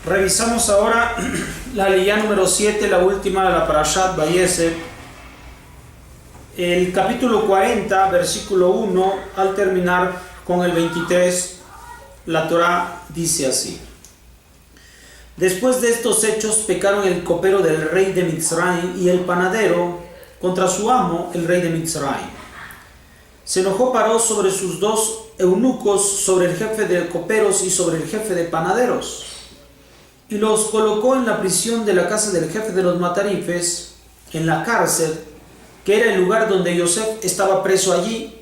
Revisamos ahora la aliyá número 7, la última de la Parashat Vayeshev. El capítulo 40, versículo 1, al terminar con el 23, la Torá dice así: Después de estos hechos pecaron el copero del rey de Mitzrayim y el panadero contra su amo, el rey de Mitzrayim. Se enojó Paró sobre sus dos eunucos, sobre el jefe de coperos y sobre el jefe de panaderos, y los colocó en la prisión de la casa del jefe de los matarifes, en la cárcel, que era el lugar donde Yosef estaba preso allí,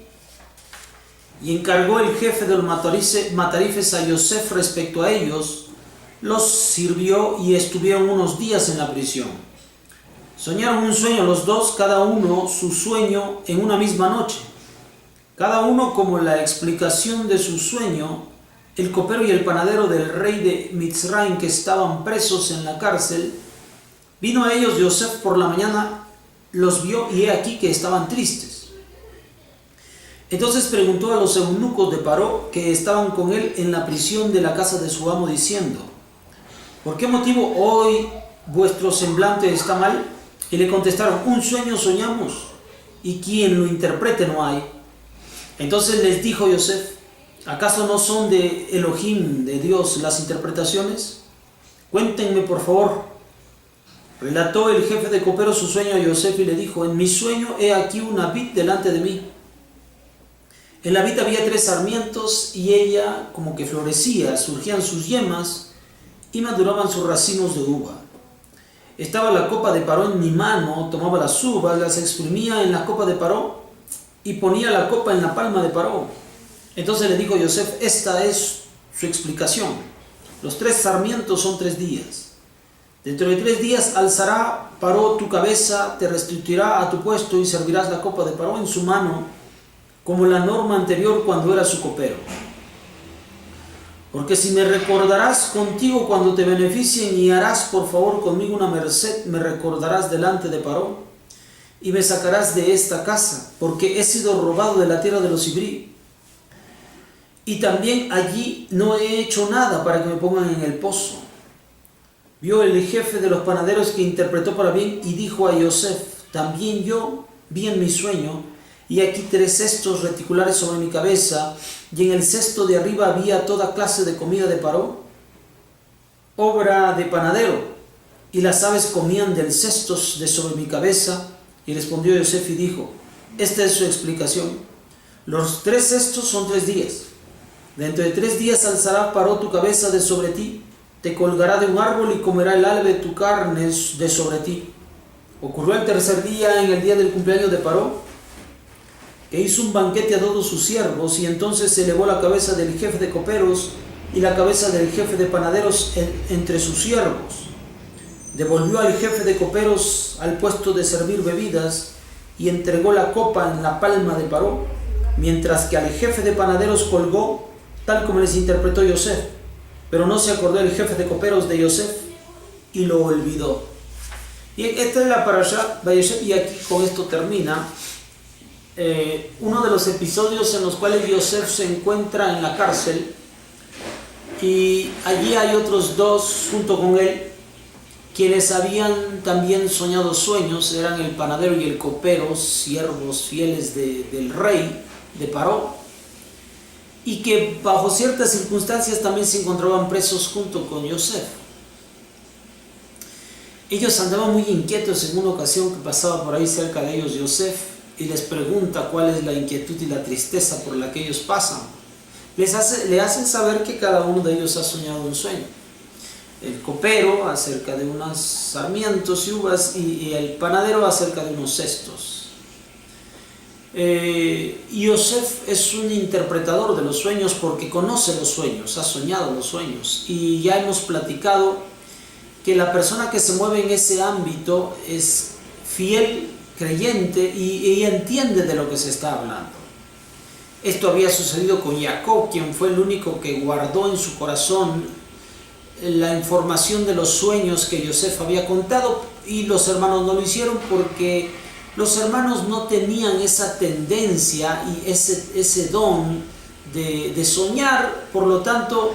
y encargó el jefe de los matarifes a Yosef respecto a ellos. Los sirvió y estuvieron unos días en la prisión. Soñaron un sueño los dos, cada uno su sueño en una misma noche, cada uno como la explicación de su sueño. El copero y el panadero del rey de Mitzrayim, que estaban presos en la cárcel, vino a ellos Yosef por la mañana, los vio y he aquí que estaban tristes. Entonces preguntó a los eunucos de Paró que estaban con él en la prisión de la casa de su amo, diciendo: ¿por qué motivo hoy vuestro semblante está mal? Y le contestaron: un sueño soñamos, y quien lo interprete no hay. Entonces les dijo Yosef: ¿acaso no son de Elohim, de Dios, las interpretaciones? Cuéntenme, por favor. Relató el jefe de coperos su sueño a Yosef y le dijo: en mi sueño he aquí una vid delante de mí. En la vid había 3 sarmientos y ella como que florecía, surgían sus yemas y maduraban sus racimos de uva. Estaba la copa de Paró en mi mano, tomaba las uvas, las exprimía en la copa de Paró y ponía la copa en la palma de Paró. Entonces le dijo Yosef: esta es su explicación. Los 3 sarmientos son 3 días. Dentro de 3 días alzará Paró tu cabeza, te restituirá a tu puesto y servirás la copa de Paró en su mano, como la norma anterior cuando era su copero. Porque si me recordarás contigo cuando te beneficien y harás por favor conmigo una merced, me recordarás delante de Paró y me sacarás de esta casa, porque he sido robado de la tierra de los Ibrí. Y también allí no he hecho nada para que me pongan en el pozo. Vio el jefe de los panaderos que interpretó para bien y dijo a Yosef: también yo vi en mi sueño, y aquí 3 cestos reticulares sobre mi cabeza, y en el cesto de arriba había toda clase de comida de Paró, obra de panadero, y las aves comían del cesto de sobre mi cabeza. Y respondió Yosef y dijo: esta es su explicación. Los 3 cestos son 3 días. Dentro de 3 días alzará Paró tu cabeza de sobre ti, te colgará de un árbol y comerá el albe de tu carne de sobre ti. Ocurrió el 3er día, en el día del cumpleaños de Paró, que hizo un banquete a todos sus siervos, y entonces se elevó la cabeza del jefe de coperos y la cabeza del jefe de panaderos entre sus siervos. Devolvió al jefe de coperos al puesto de servir bebidas y entregó la copa en la palma de Paró, mientras que al jefe de panaderos colgó, tal como les interpretó Yosef. Pero no se acordó el jefe de coperos de Yosef y lo olvidó. Y esta es la Parashat Vayeshev, y aquí con esto termina uno de los episodios en los cuales Yosef se encuentra en la cárcel, y allí hay otros 2 junto con él quienes habían también soñado sueños. Eran el panadero y el copero, siervos fieles del rey de Paró, y que bajo ciertas circunstancias también se encontraban presos junto con Yosef. Ellos andaban muy inquietos en una ocasión que pasaba por ahí cerca de ellos Yosef, y les pregunta cuál es la inquietud y la tristeza por la que ellos pasan. Le hacen saber que cada uno de ellos ha soñado un sueño. El copero acerca de unos sarmientos y uvas, y el panadero acerca de unos cestos. Yosef es un interpretador de los sueños porque conoce los sueños, ha soñado los sueños, y ya hemos platicado que la persona que se mueve en ese ámbito es fiel, creyente, y entiende de lo que se está hablando. Esto había sucedido con Jacob, quien fue el único que guardó en su corazón la información de los sueños que Yosef había contado, y los hermanos no lo hicieron porque los hermanos no tenían esa tendencia y ese don de soñar. Por lo tanto,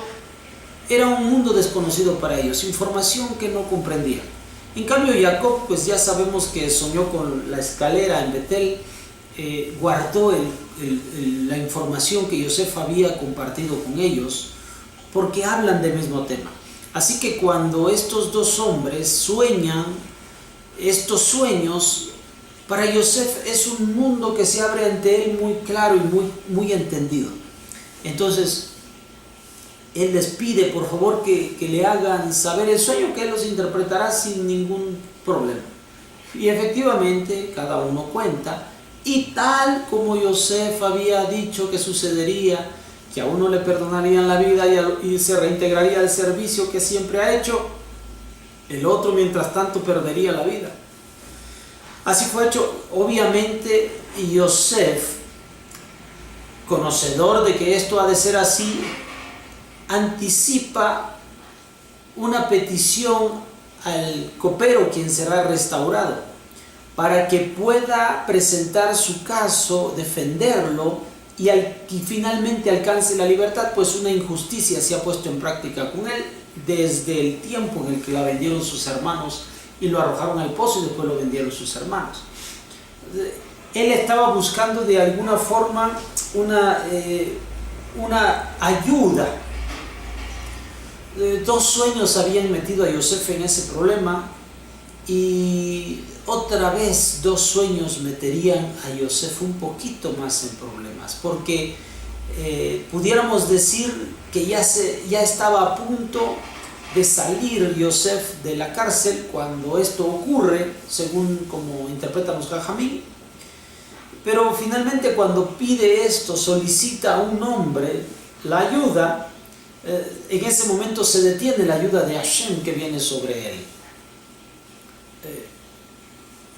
era un mundo desconocido para ellos, información que no comprendían. En cambio Jacob, pues ya sabemos que soñó con la escalera en Betel, guardó la información que Yosef había compartido con ellos, porque hablan del mismo tema. Así que cuando estos dos hombres sueñan estos sueños, para Yosef es un mundo que se abre ante él muy claro y muy entendido. Entonces él les pide por favor que le hagan saber el sueño, que él los interpretará sin ningún problema. Y efectivamente cada uno cuenta, y tal como Yosef había dicho que sucedería, que a uno le perdonarían la vida y se reintegraría al servicio que siempre ha hecho, el otro mientras tanto perdería la vida. Así fue hecho. Obviamente Yosef, conocedor de que esto ha de ser así, anticipa una petición al copero, quien será restaurado, para que pueda presentar su caso, defenderlo y finalmente alcance la libertad, pues una injusticia se ha puesto en práctica con él desde el tiempo en el que la vendieron sus hermanos y lo arrojaron al pozo y después lo vendieron sus hermanos. Él estaba buscando de alguna forma una ayuda. Dos sueños habían metido a Yosef en ese problema, y otra vez dos sueños meterían a Yosef un poquito más en problemas, porque pudiéramos decir que ya estaba a punto de salir Yosef de la cárcel cuando esto ocurre, según como interpretan los Jajamim. Pero finalmente cuando pide esto, solicita a un hombre la ayuda, en ese momento se detiene la ayuda de Hashem que viene sobre él.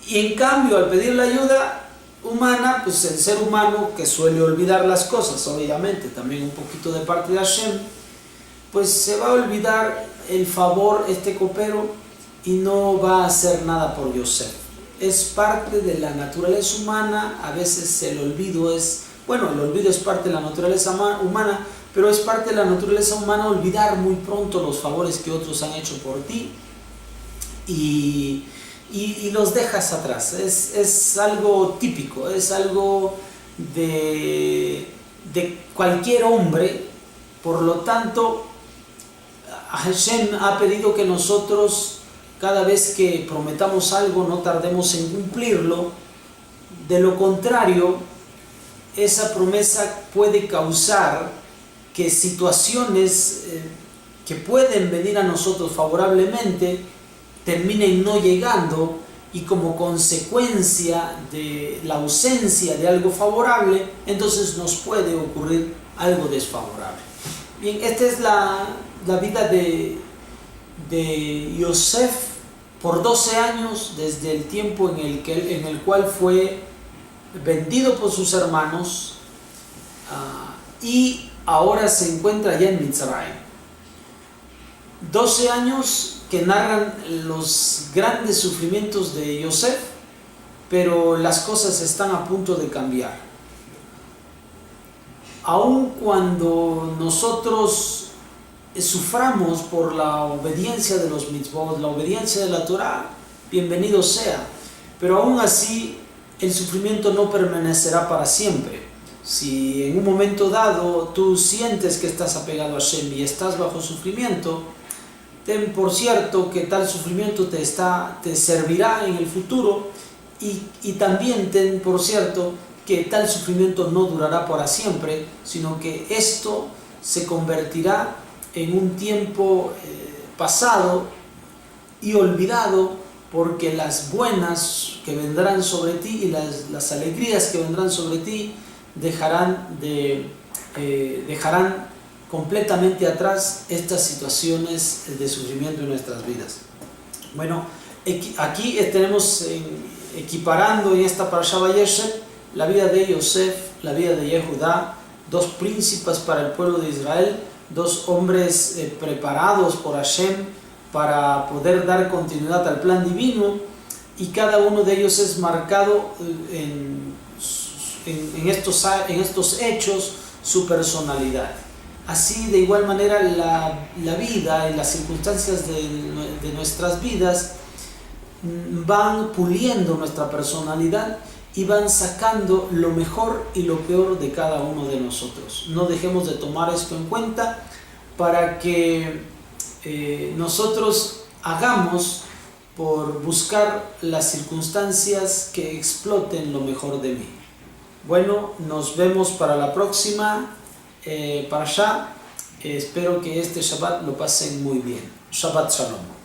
Y en cambio, al pedir la ayuda humana, pues el ser humano, que suele olvidar las cosas, obviamente también un poquito de parte de Hashem, pues se va a olvidar el favor este copero y no va a hacer nada por Yosef. Es parte de la naturaleza humana. A veces el olvido es parte de la naturaleza humana, pero es parte de la naturaleza humana olvidar muy pronto los favores que otros han hecho por ti y los dejas atrás. Es algo típico, es algo de cualquier hombre. Por lo tanto, Hashem ha pedido que nosotros, cada vez que prometamos algo, no tardemos en cumplirlo. De lo contrario, esa promesa puede causar que situaciones que pueden venir a nosotros favorablemente terminen no llegando, y como consecuencia de la ausencia de algo favorable, entonces nos puede ocurrir algo desfavorable. Bien, esta es la vida de Yosef por 12 años, desde el tiempo en el cual fue vendido por sus hermanos y ahora se encuentra ya en Mitzrayim. 12 años que narran los grandes sufrimientos de Yosef, pero las cosas están a punto de cambiar. Aun cuando nosotros suframos por la obediencia de los mitzvot, la obediencia de la Torah, bienvenido sea, pero aún así el sufrimiento no permanecerá para siempre. Si en un momento dado tú sientes que estás apegado a Hashem y estás bajo sufrimiento, ten por cierto que tal sufrimiento te servirá en el futuro, y también ten por cierto que tal sufrimiento no durará para siempre, sino que esto se convertirá en un tiempo pasado y olvidado, porque las buenas que vendrán sobre ti y las alegrías que vendrán sobre ti dejarán completamente atrás estas situaciones de sufrimiento en nuestras vidas. Bueno, aquí tenemos equiparando en esta Parashá Vayeshev la vida de Yosef, la vida de Yehudá, dos príncipes para el pueblo de Israel, dos hombres preparados por Hashem para poder dar continuidad al plan divino, y cada uno de ellos es marcado en estos hechos su personalidad. así de igual manera la vida y las circunstancias de nuestras vidas van puliendo nuestra personalidad y van sacando lo mejor y lo peor de cada uno de nosotros. No dejemos de tomar esto en cuenta para que nosotros hagamos por buscar las circunstancias que exploten lo mejor de mí. Bueno, nos vemos para la próxima para allá. Espero que este Shabbat lo pasen muy bien. Shabbat Shalom.